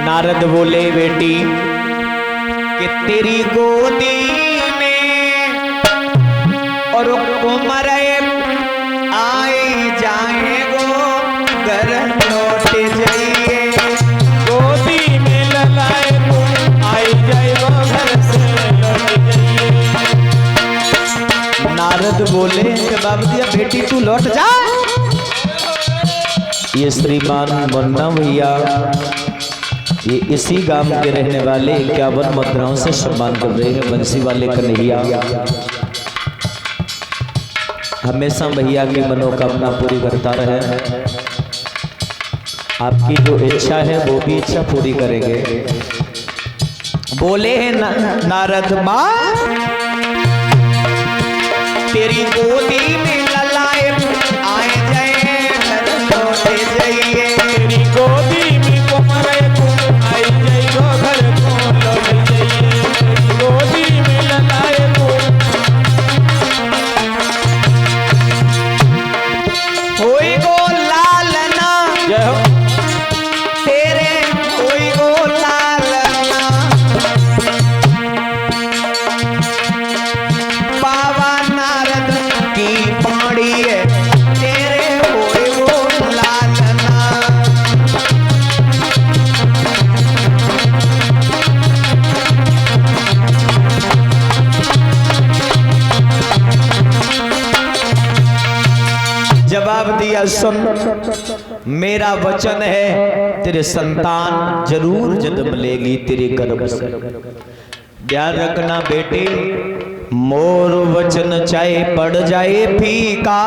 नारद बोले बेटी कि तेरी गोदी में और कुमर आए जाएगो घर लौट जाइए। गोदी में ललाए को आई जाएगो घर से लौट जाइए। नारद बोले कि बाबूजी बेटी तू लौट जा। ये श्रीमान मुन्ना भैया ये इसी गांव के रहने वाले 51 मुद्राओं से सम्मान कर रहे हैं। बंसी वाले कन्हैया हमेशा भैया की मनोकामना पूरी करता रहे। आपकी जो इच्छा है वो भी इच्छा पूरी करेंगे। बोले हैं नारद माँ तेरी गोदी में ललाए आए जाए लौट जाइए। तेरी गोदी में कुमर को आई जाएगो घर को लौट जाइए। गोदी में ललाए को होई गो लालना जय हो। तेरे होई गो लालना बाबा नारद की पाड़ी है तेरे होई गो लालना। जवाब दिया सुन मेरा वचन है तेरे संतान जरूर जन्म लेगी तेरे गर्भ से। ध्यान रखना बेटे मोर वचन चाहे पड़ जाए फीका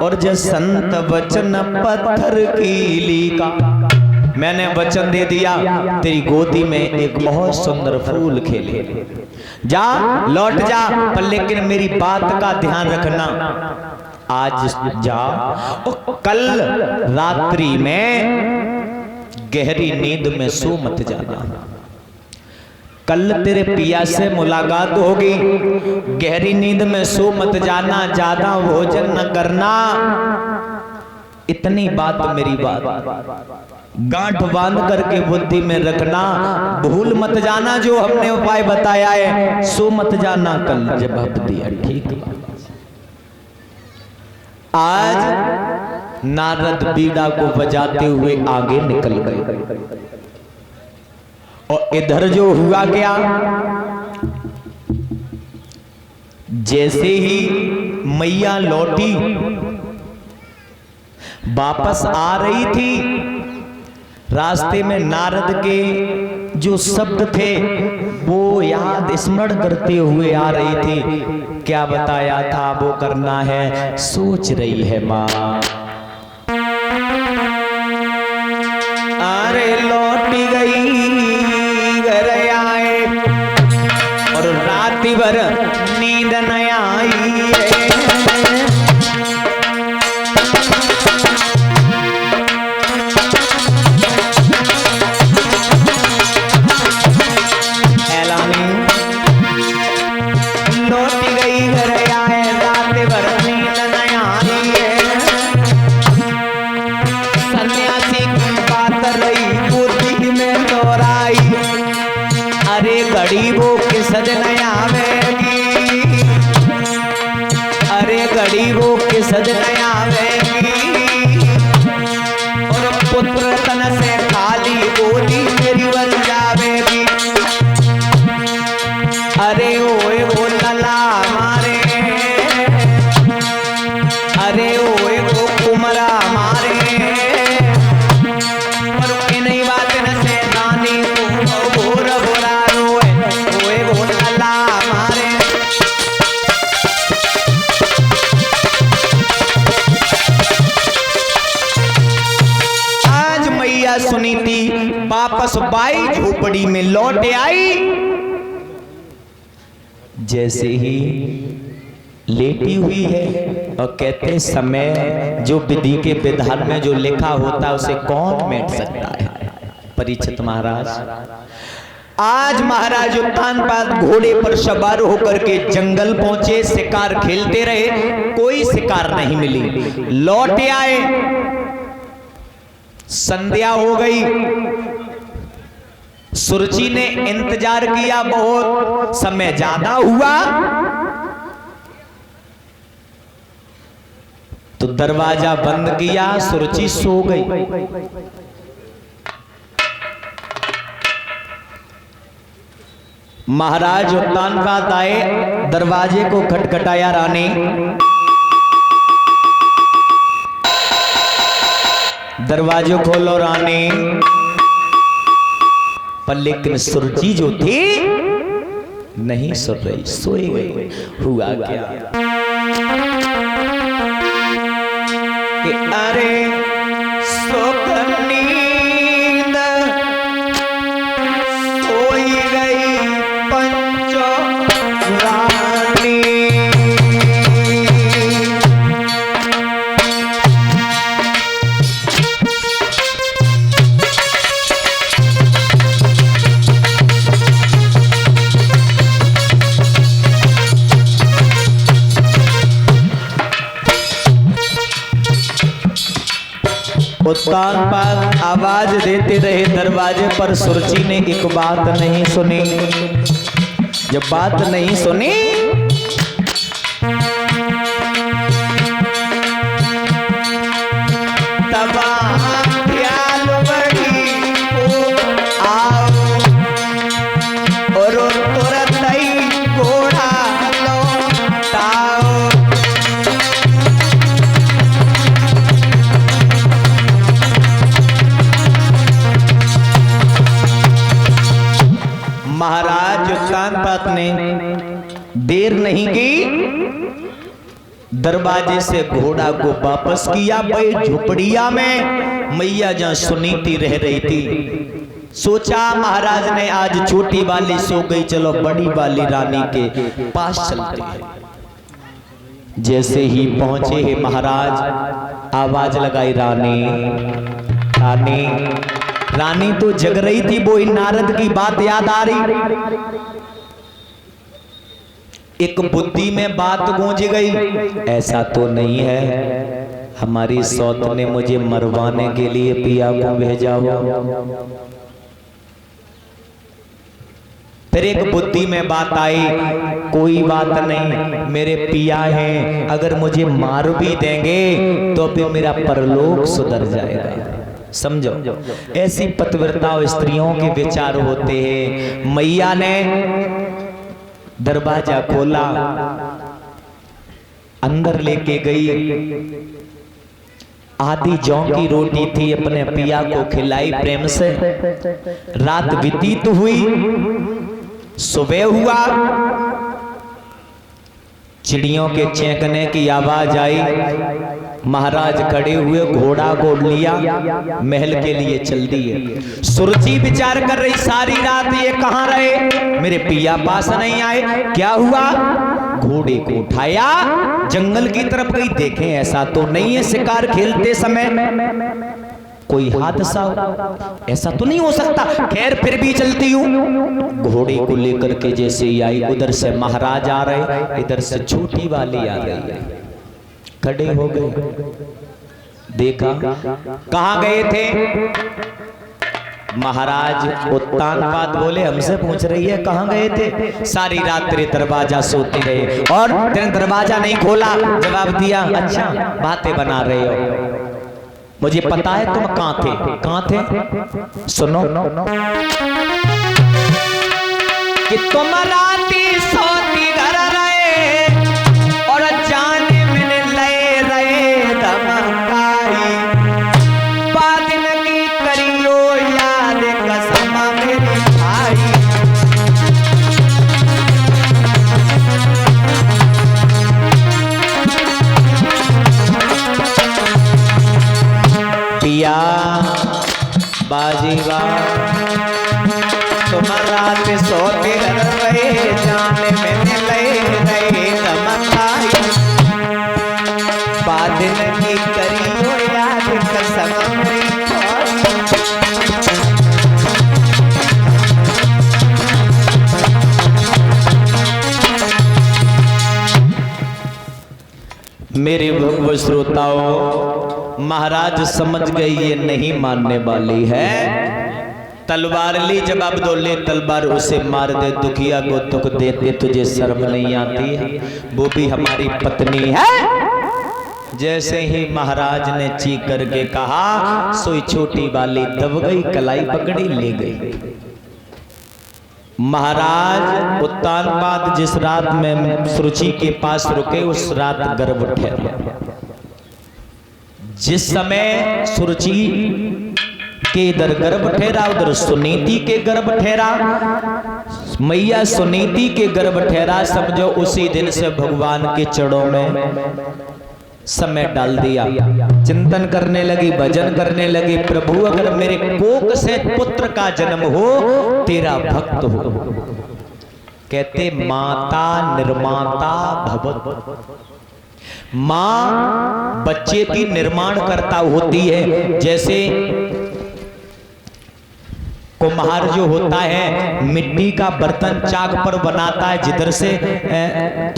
और जो संत वचन पत्थर की लीका। मैंने वचन दे दिया तेरी गोदी में एक बहुत सुंदर फूल खेले जा लौट जा पर लेकिन मेरी बात का ध्यान रखना आज जा कल रात्रि में गहरी नींद में सो मत जाना। कल तेरे पिया से मुलाकात होगी गहरी नींद में सो मत जाना। ज्यादा भोजन न करना। इतनी बात मेरी बात गांठ बांध करके बुद्धि में रखना। भूल मत जाना जो हमने उपाय बताया है सो मत जाना। कल जवाब दिया ठीक। आज नारद बीड़ा को बजाते हुए आगे निकल गए और इधर जो हुआ क्या जैसे ही मैया लौटी वापस आ रही थी रास्ते में नारद के जो शब्द थे वो याद स्मरण करते हुए आ रही थी। क्या बताया था वो करना है सोच रही है माँ। अरे लौटी गई घर आए और रात भर नींद न आई है। गरीबों के सजन आवेगी अरे गरीबों के सजन आवेगी और पुत्र तन से खाली गोदी मेरी बन जावेगी। अरे ओए वो लला मारे अरे ओए वो कुमरा मारे पर नहीं बात न से नानी को भोर भोरा सुनीति वापस बाई झोपड़ी में लौट आई। जैसे ही लेटी हुई है और कहते समय जो विधि के विधान में जो लिखा होता है उसे कौन मिट सकता है। परीक्षित महाराज आज महाराज उत्तानपाद घोड़े पर सवार होकर के जंगल पहुंचे शिकार खेलते रहे कोई शिकार नहीं मिली। लौट आए संध्या हो गई सुरुचि ने इंतजार किया, बहुत समय ज्यादा हुआ तो दरवाजा बंद किया, सुरुचि सो गई। महाराज उत्तानपाद आए, दरवाजे को खटखटाया। रानी दरवाजे खोलो रानी। पर लेकिन सुरुचि जो थी नहीं सो रही, सोई गई। हुआ क्या कि अरे सोक नींद सोई गई पंचो रानी। उत्तानपाद आवाज देते रहे दरवाजे पर। सुरुचि ने एक बात नहीं सुनी। जब बात नहीं सुनी तब ख्याल बड़ी आओ और तुरंत ही घोड़ा लौटाओ। महाराज उत्तानपाद ने देर नहीं की, दरवाजे से घोड़ा को वापस किया। भाई झुपड़िया में मैया जहां सुनीति रह रही थी, सोचा महाराज ने आज छोटी वाली सो गई, चलो बड़ी वाली रानी के पास चलते हैं। जैसे ही पहुंचे हैं महाराज, आवाज लगाई रानी रानी। रानी तो जग रही थी, वो नारद की बात याद आ रही। एक बुद्धि में बात गूंज गई, ऐसा तो नहीं है हमारी सौत ने मुझे मरवाने के लिए पिया को भेजा हो। फिर एक बुद्धि में बात आई, कोई बात नहीं, मेरे पिया हैं, अगर मुझे मार भी देंगे तो फिर मेरा परलोक सुधर जाएगा। समझो, ऐसी पतिव्रता स्त्रियों के विचार होते हैं। मैया ने दरवाजा खोला, अंदर लेके गई, आधी जौ की रोटी थी, अपने पिया को खिलाई प्रेम से। रात व्यतीत हुई, सुबह हुआ, चिड़ियों के चेंकने की आवाज आई। महाराज खड़े हुए, घोड़ा को लिया, महल के लिए चल दिए। सुरुचि विचार कर रही सारी रात, ये कहां रहे, मेरे पिया पास नहीं आए, क्या हुआ। घोड़े को उठाया, जंगल की तरफ गई, देखें ऐसा तो नहीं है शिकार खेलते समय कोई हादसा हो, ऐसा तो नहीं हो सकता। खैर फिर भी चलती हूँ। घोड़े को लेकर के जैसे ही आई, उधर से महाराज आ रहे, इधर से छोटी वाली आ गई। खड़े हो गए, देखा कहाँ गए थे। महाराज उत्तानपाद बोले, हमसे पूछ रही है कहाँ गए थे। सारी रात तेरे दरवाजा सोते रहे और तेरे दरवाजा नहीं खोला। जवाब दिया, अच्छा बातें बना रहे हो, मुझे पता है तुम कहाँ थे। कहाँ थे सुनो, कि तुम राती सोती घर रहे और जाने में ले रहे धमकाई। बादल की करियो याद कसम मेरे भाई। पिया बाजीवा तुम रात सोते रहे, जाने में ले रहे धमकाई। बादल की करियो याद कसम मेरी भाई। मेरे भगवत श्रोताओं, महाराज समझ गए ये नहीं मानने वाली है। तलवार ली, जवाब दो ले तलवार उसे मार दे, दुखिया को दुख देते तुझे शर्म नहीं आती है, वो भी हमारी पत्नी है। जैसे ही महाराज ने चीख करके कहा, सोई छोटी वाली दब गई, कलाई पकड़ी ले गई। महाराज उत्तानपाद जिस रात में सुरुचि के पास रुके, उस रात गर्भ ठहरा। जिस समय सुरुचि के इधर गर्भ ठहरा, उधर सुनीति के गर्भ ठहरा। मैया सुनीति के गर्भ ठहरा, समझो उसी दिन से भगवान के चरणों में समय डाल दिया। चिंतन करने लगी, भजन करने लगी, प्रभु अगर मेरे कोख से पुत्र का जन्म हो, तेरा भक्त हो। कहते माता निर्माता भवत, मां बच्चे की निर्माण करता होती है। जैसे कुम्हार जो होता है मिट्टी का बर्तन चाक पर बनाता है, जिधर से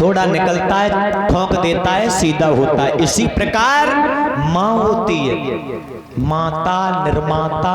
थोड़ा निकलता है ठोक देता है, सीधा होता है। इसी प्रकार मां होती है, माता निर्माता